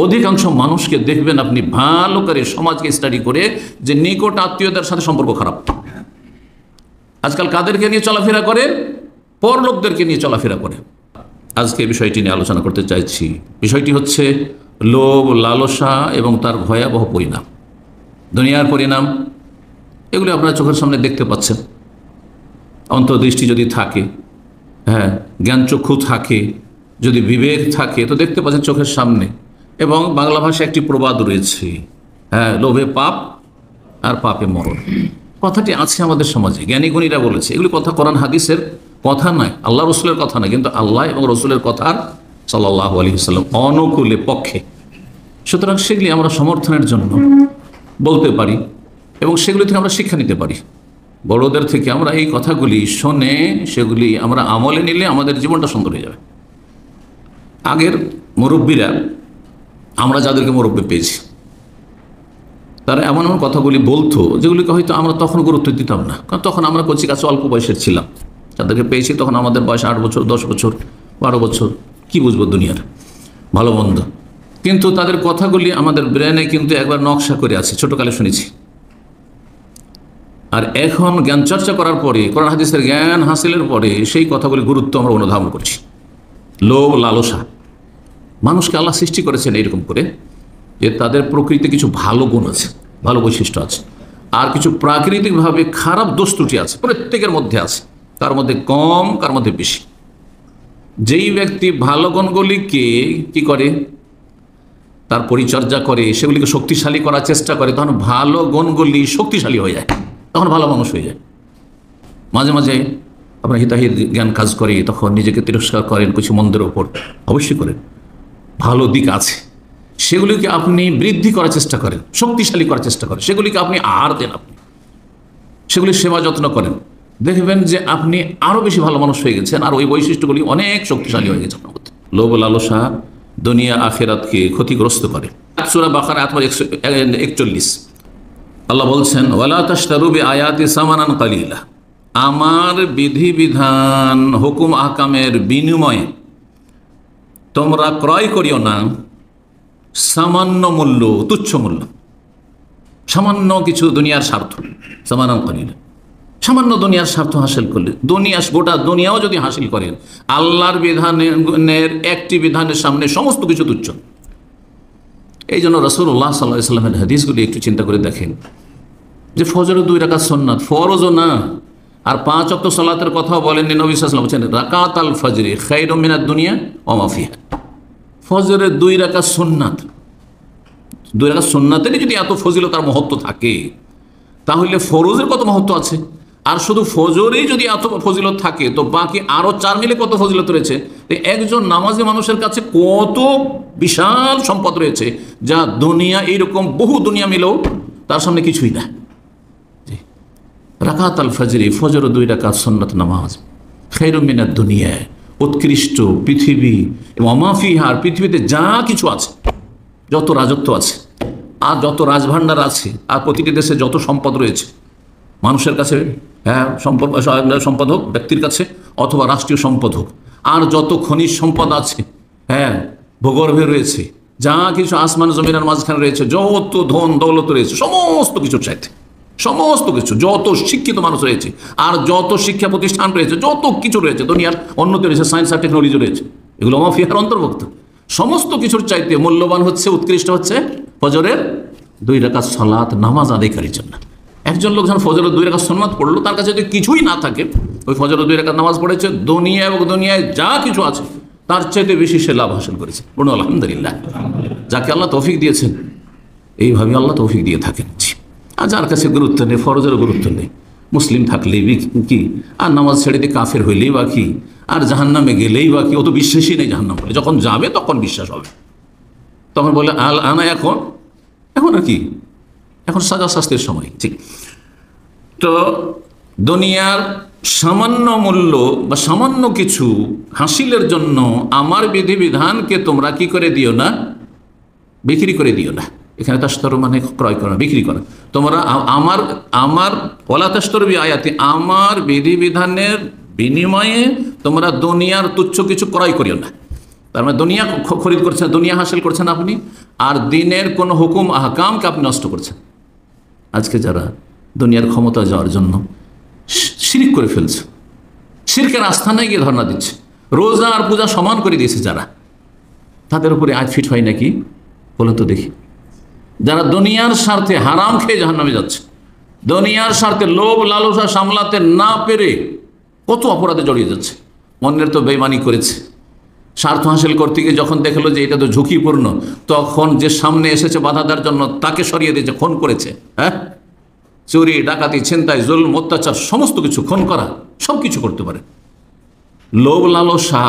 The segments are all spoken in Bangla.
অধিকাংশ মানুষকে দেখবেন আপনি ভালো করে সমাজকে স্টাডি করে যে নিকট আত্মীয়দের সাথে সম্পর্ক খারাপ। আজকাল কাদেরকে নিয়ে চলাফেরা করে? পরলোকদেরকে নিয়ে চলাফেরা করে। আজকে বিষয়টি নিয়ে আলোচনা করতে চাইছি। বিষয়টি হচ্ছে লোভ, লালসা এবং তার ভয়াবহ পরিণাম, দুনিয়ার পরিণাম। এগুলি আপনারা চোখের সামনে দেখতে পাচ্ছেন। অন্তর্দৃষ্টি যদি থাকে, হ্যাঁ, জ্ঞানচক্ষু থাকে, যদি বিবেক থাকে, তো দেখতে পাচ্ছেন চোখের সামনে। এবং বাংলা ভাষায় একটি প্রবাদ রয়েছে, হ্যাঁ, লোভে পাপ আর পাপে মরণ। কথাটি আছে আমাদের সমাজে, জ্ঞানীগুণীরা বলেছে। এগুলি কথা কোরআন হাদিসের কথা নয়, আল্লাহ রসুলের কথা নয়, কিন্তু আল্লাহ এবং রসুলের কথার সাল্লাল্লাহু আলাইহি ওয়াসাল্লাম অনুকূলে, পক্ষে। সুতরাং সেগুলি আমরা সমর্থনের জন্য বলতে পারি এবং সেগুলি থেকে আমরা শিক্ষা নিতে পারি। বড়দের থেকে আমরা এই কথাগুলি শুনে সেগুলি আমরা আমলে নিলে আমাদের জীবনটা সুন্দর হয়ে যাবে। আগের মুরব্বীরা, আমরা যাদেরকে মুরব্বী পেয়েছি, তারা এমন এমন কথাগুলি বলতো যেগুলিকে হয়তো আমরা তখন গুরুত্ব দিতাম না, কারণ তখন আমরা কচি কাছে অল্প বয়সের ছিলাম। যাদেরকে পেয়েছি তখন আমাদের বয়স 8 বছর, 10 বছর, 12 বছর, কি বুঝবো দুনিয়ার ভালো মন্দ। কিন্তু তাদের কথাগুলি আমাদের ব্রেনে কিন্তু একবার নকশা করে আছে, ছোটকালে শুনেছি। আর এখন জ্ঞান চর্চা করার পরে, কোরআন হাদিসের জ্ঞান হাসিলের পরে সেই কথাগুলি গুরুত্ব আমরা অনুধাবন করছি। লোভ, লালসা, মানুষকে আল্লাহ সৃষ্টি করেছেন এইরকম করে যে তাদের প্রকৃতিতে কিছু ভালো গুণ আছে, ভালো বৈশিষ্ট্য আছে, আর কিছু প্রাকৃতিকভাবে খারাপ দোষ ত্রুটি আছে, প্রত্যেকের মধ্যে আছে, কার মধ্যে কম, কার মধ্যে বেশি। যেই ব্যক্তি ভালো গুণগুলিকে কি করে, তার পরিচর্যা করে, সেগুলিকে শক্তিশালী করার চেষ্টা করে, তখন ভালো গুণগুলি শক্তিশালী হয়ে যায়, তখন ভালো মানুষ হয়ে যায়। মাঝে মাঝে আপনার হিতাহিত জ্ঞান কাজ করে, তখন নিজেকে তিরস্কার করেন কিছু মন্দের ওপর, অবশ্যই করেন, ভালো দিক আছে, সেগুলিকে আপনি বৃদ্ধি করার চেষ্টা করেন, শক্তিশালী করার চেষ্টা করেন, সেগুলিকে আপনি আর দেন, আপনি সেগুলির সেবা যত্ন করেন, দেখবেন যে আপনি আরও বেশি ভালো মানুষ হয়ে গেছেন, আর ওই বৈশিষ্ট্যগুলি অনেক শক্তিশালী হয়ে গেছে আপনার মধ্যে। লোভ, লালসা দুনিয়া আখিরাতকে ক্ষতিগ্রস্ত করে। সূরা বাকারা আয়াত 41 আল্লাহ বলছেন, ওয়ালা তাশতারু বিআয়াতি সামানান কালিলা, আমার বিধিবিধান, হুকুম আহকামের বিনিময়ে তোমরা ক্রয় করিও না সামান্য মূল্য, তুচ্ছ মূল্য, সামান্য কিছু দুনিয়ার স্বার্থ। সামানান কালিলা, সামান্য দুনিয়ার স্বার্থ হাসিল করলে, গোটা দুনিয়াও যদি হাসিল করেন, আল্লাহর বিধানের একটি বিধানের সামনে সমস্ত কিছু তুচ্ছ। এই জন্য রাসূলুল্লাহ সাল্লাল্লাহু আলাইহি ওয়াসাল্লামের হাদিসগুলি একটু চিন্তা করে দেখেন, যে ফজরের 2 রাকাত সুন্নাত, ফরজও না, আর 5 ওয়াক্ত সালাতের কথাও বলেননি নবী সাল্লাল্লাহু আলাইহি ওয়াসাল্লাম, বলছেন রাকাতাল ফজরি খায়রুম মিনাদ দুনিয়া ওয়া মা ফিহা। ফজরের 2 রাকাত সুন্নাত, 2 রাকাত সুন্নাতেরই যদি এত ফজিলত আর মহত্ব থাকে, তাহলে ফরজের কত মহত্ব আছে। আর শুধু ফজরেই যদি এত ফজিলত থাকে, তো বাকি আরও 4 মিলে কত ফজিলত রয়েছে। একজন নামাজি মানুষের কাছে কত বিশাল সম্পদ রয়েছে, যা দুনিয়া, এইরকম বহু দুনিয়া মিলেও তার সামনে কিছুই না। রাকাত আল ফজরি, ফজর 2 রাকাত সুন্নাত নামাজ, খায়রুম মিনাদ দুনিয়া, উৎকৃষ্ট পৃথিবী এবং মা ফিহা, পৃথিবীতে যা কিছু আছে, যত রাজত্ব আছে আর যত রাজভাণ্ডার আছে, আর প্রতিটি দেশে যত সম্পদ রয়েছে মানুষের কাছে, হ্যাঁ, সম্পদ হোক ব্যক্তির কাছে অথবা রাষ্ট্রীয় সম্পদ হোক, আর যত খনিজ সম্পদ আছে, হ্যাঁ, ভূগর্ভে রয়েছে, যা কিছু আসমান জমিনের মাঝখানে রয়েছে, যত ধন দৌলত রয়েছে, সমস্ত কিছুর চাইতে, সমস্ত কিছু, যত শিক্ষিত মানুষ রয়েছে আর যত শিক্ষা প্রতিষ্ঠান রয়েছে, যত কিছু রয়েছে, দুনিয়ার উন্নতি রয়েছে, সায়েন্স আর টেকনোলজি রয়েছে, এগুলো মা ফিহার অন্তর্ভুক্ত। সমস্ত কিছুর চাইতে মূল্যবান হচ্ছে, উৎকৃষ্ট হচ্ছে ফজরের 2 রাকাত সালাত নামাজ আদায়কারীর জন্য। একজন লোক যখন ফজরের 2 রাকাত সুন্নাত পড়লো, তার কাছে যদি কিছুই না থাকে, ওই ফজরের 2 রাকাত নামাজ পড়েছে, দুনিয়া এবং দুনিয়ায় যা কিছু আছে তার চাইতে বেশি সে লাভ হাসিল করেছে। বলুন আলহামদুলিল্লাহ। যাকে আল্লাহ তৌফিক দিয়েছেন, এইভাবে আল্লাহ তৌফিক দিয়ে থাকেন। আর যার কাছে গুরুত্ব নেই, ফরজেরও গুরুত্ব নেই, মুসলিম থাকলেই কি, আর নামাজ ছেড়ে দিয়ে কাফের হইলেই বা কি, আর জাহান্নামে গেলেই বা কি, ও তো বিশ্বাসই নেই জাহান্নাম বলে। যখন যাবে তখন বিশ্বাস হবে, তখন বলে আল আনা, এখন আর কি, এখন সাজা শাস্তির সময়। ঠিক তো দুনিয়ার সামান্য মূল্য বা সামান্য কিছু হাসিলের জন্য আমার বিধিবিধানকে তোমরা কি করে দিও না, বিক্রি করে দিও না। এখানে তাশতারু মানে ক্রয় করা, বিক্রি করা। তোমরা আমার ওয়ালা তাশতারু বিআয়াতি, আমার বিধিবিধানের বিনিময়ে তোমরা দুনিয়ার তুচ্ছ কিছু ক্রয় করিও না। তার মানে দুনিয়া খরিদ করছেন, দুনিয়া হাসিল করছেন আপনি, আর দিনের কোনো হুকুম আহকামকে আপনি নষ্ট করছেন। আজকে যারা দুনিয়ার ক্ষমতা যাওয়ার জন্য শিরক করে ফেলছে, শিরকের আস্থানায় গিয়ে ধর্ণা দিচ্ছে, রোজা আর পূজা সমান করে দিয়েছে যারা, তাদের উপরে আজ ফিট হয় নাকি বলে তো দেখি? যারা দুনিয়ার স্বার্থে হারাম খেয়ে জাহান্নামে যাচ্ছে, দুনিয়ার স্বার্থে লোভ লালসা সামলাতে না পেরে কত অপরাধে জড়িয়ে যাচ্ছে। অন্যের তো বেইমানি করেছে, স্বার্থ হাসিল করতে গিয়ে যখন দেখলো যে এটা তো ঝুঁকিপূর্ণ, তখন যে সামনে এসেছে বাধা দেওয়ার জন্য তাকে সরিয়ে দিয়েছে, খুন করেছে। হ্যাঁ, চুরি ডাকাতি ছিনতাই জুলম অত্যাচার সমস্ত কিছু, খুন করা, সব কিছু করতে পারে। লোভ লালসা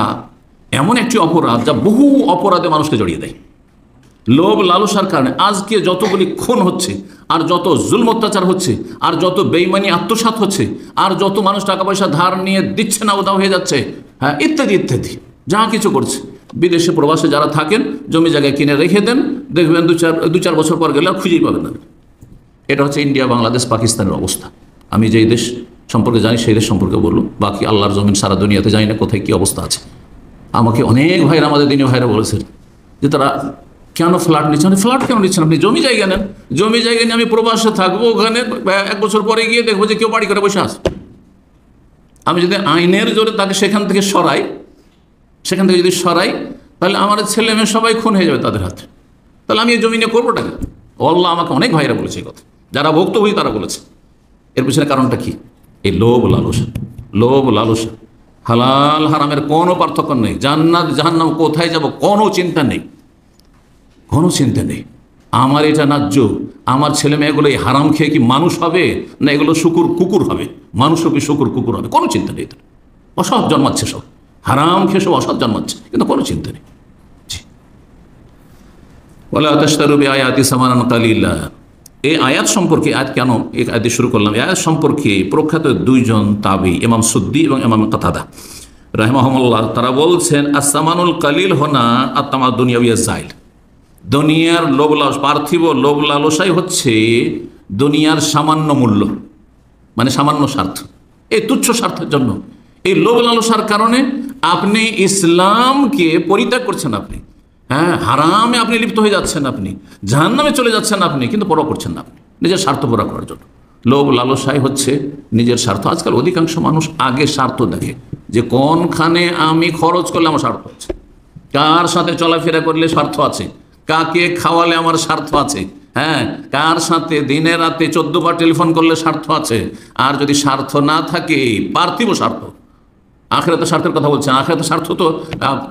এমন একটি অপরাধ যা বহু অপরাধে মানুষকে জড়িয়ে দেয়। লোভ লালসার কারণে আজকে যতগুলি খুন হচ্ছে, আর যত জুলম অত্যাচার হচ্ছে, আর যত বেইমানি আত্মসাৎ হচ্ছে, আর যত মানুষ টাকা পয়সা ধার নিয়ে দিচ্ছে না, উদাও হয়ে যাচ্ছে, হ্যাঁ, ইত্যাদি ইত্যাদি যা কিছু করছে। বিদেশে প্রবাসে যারা থাকেন, জমি জায়গায় কিনে রেখে দেন, দেখবেন দু চার বছর পর গেলে আর খুঁজেই পাবেন না। এটা হচ্ছে ইন্ডিয়া, বাংলাদেশ, পাকিস্তানের অবস্থা। আমি যেই দেশ সম্পর্কে জানি সেই দেশ সম্পর্কে বলুন, বাকি আল্লাহর জমিন সারা দুনিয়াতে জানি না কোথায় কী অবস্থা আছে। আমাকে অনেক ভাইরা, আমাদের দিনী ভাইরা বলেছেন যে তারা কেন ফ্ল্যাট নিচ্ছেন। ফ্ল্যাট কেন নিচ্ছেন? আপনি জমি জায়গা নেন, জমি জায়গা নিয়ে আমি প্রবাসে থাকবো, ওখানে 1 বছর পরে গিয়ে দেখবো যে কেউ বাড়ি করে বসে আছে। আমি যদি আইনের জোরে তাকে সেখান থেকে সরাই, তাহলে আমার ছেলে মেয়ে সবাই খুন হয়ে যাবে তাদের হাতে। তাহলে আমি এই জমি নিয়ে করবোটা কি? আল্লাহ আমাকে অনেক ভাইরা বলেছে এই কথা, যারা ভুক্তভোগী তারা বলেছে। এর পিছনে কারণটা কি? এই লোভ লালসা। লোভ লালসা, হালাল হারামের কোনো পার্থক্য নেই। জান্নাত জাহান্নাম কোথায় যাব কোনো চিন্তা নেই, কোনো চিন্তা নেই। আমার এটা ন্যায্য, আমার ছেলে মেয়েগুলো এই হারাম খেয়ে কি মানুষ হবে, না এগুলো কুকুর হবে? মানুষও কি শুকুর হবে? কোনো চিন্তা নেই। অসৎ জন্মাচ্ছে, সব হারাম খেয়ে সব অসৎ জন্মাচ্ছে, কিন্তু কোনো চিন্তা নেই। ওয়ালা তাশতারু বিআয়াতি সামানান কালিলা। এই আয়াত সম্পর্কে, আয়াত কেন এই আয়াত শুরু করলাম, এই আয়াত সম্পর্কে প্রখ্যাত দুইজন তাবি, ইমাম সুদ্দি এবং ইমাম কাতাদা রাহিমাহুমুল্লাহ, তারা বলছেন আস-সামানুল কালিল হোনা আত-তামা দুনিয়াবিয়া জাইল। দুনিয়ার লোভ লালস, পার্থিব লোভ লালসাই হচ্ছে দুনিয়ার সামান্য মূল্য, মানে সামান্য স্বার্থ, এই তুচ্ছ স্বার্থের জন্য এই লোভ লালসার কারণে আপনি ইসলামকে পরিত্যাগ করছেন, আপনি হ্যাঁ হারামে আপনি লিপ্ত হয়ে যাচ্ছেন, আপনি জাহান্নামে চলে যাচ্ছেন, আপনি কিন্তু পরোয়া করছেন না, আপনি নিজের স্বার্থ পুরা করার জন্য। লোভ লালসাই হচ্ছে নিজের স্বার্থ। আজকাল অধিকাংশ মানুষ আগে স্বার্থ দেখে যে কোনখানে আমি খরচ করলে আমার স্বার্থ আছে, কার সাথে চলাফেরা করলে স্বার্থ আছে, কাকে খাওয়ালে আমার স্বার্থ আছে, হ্যাঁ কার সাথে দিনে রাতে 14 বার টেলিফোন করলে স্বার্থ আছে। আর যদি স্বার্থ না থাকে, পার্থিব স্বার্থ, আখিরাতের স্বার্থের কথা বলছেন, আখিরাতের স্বার্থ তো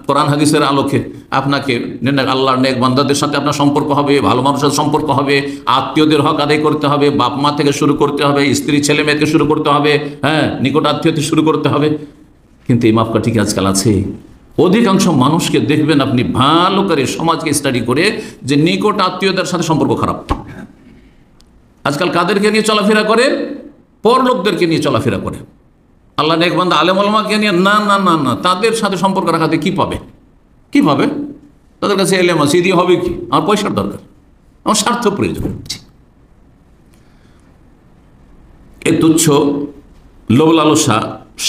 কোরআন হাদিসের আলোকে আপনাকে আল্লাহর নেক বান্দাদের সাথে আপনার সম্পর্ক হবে, ভালো মানুষের সম্পর্ক হবে, আত্মীয়দের হক আদায় করতে হবে, বাপ মা থেকে শুরু করতে হবে, স্ত্রী ছেলে মেয়ে থেকে শুরু করতে হবে, হ্যাঁ নিকট আত্মীয় থেকে শুরু করতে হবে। কিন্তু এই মাপকাঠি কি আজকাল আছে? অধিকাংশ মানুষকে দেখবেন আপনি ভালো করে সমাজকে স্টাডি করে যে নিকট আত্মীয়দের সাথে সম্পর্ক খারাপ। আজকাল কাদেরকে নিয়ে চলাফেরা করে? পরলোকদেরকে নিয়ে চলাফেরা করে। আল্লাহ নেক বান্দা আলেম ওলামাকে নিয়ে না না না না, তাদের সাথে সম্পর্ক রাখাতে কি পাবে? কি পাবে? তাদের কাছে এলেম আছে, দিয়ে হবে কি? আমার পয়সার দরকার, আমার স্বার্থ প্রয়োজন। এই তুচ্ছ লোভ লালসা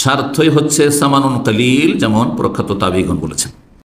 স্বার্থই হচ্ছে সামানুন কালিল, যেমন প্রখ্যাত তাবিগণ বলেছেন।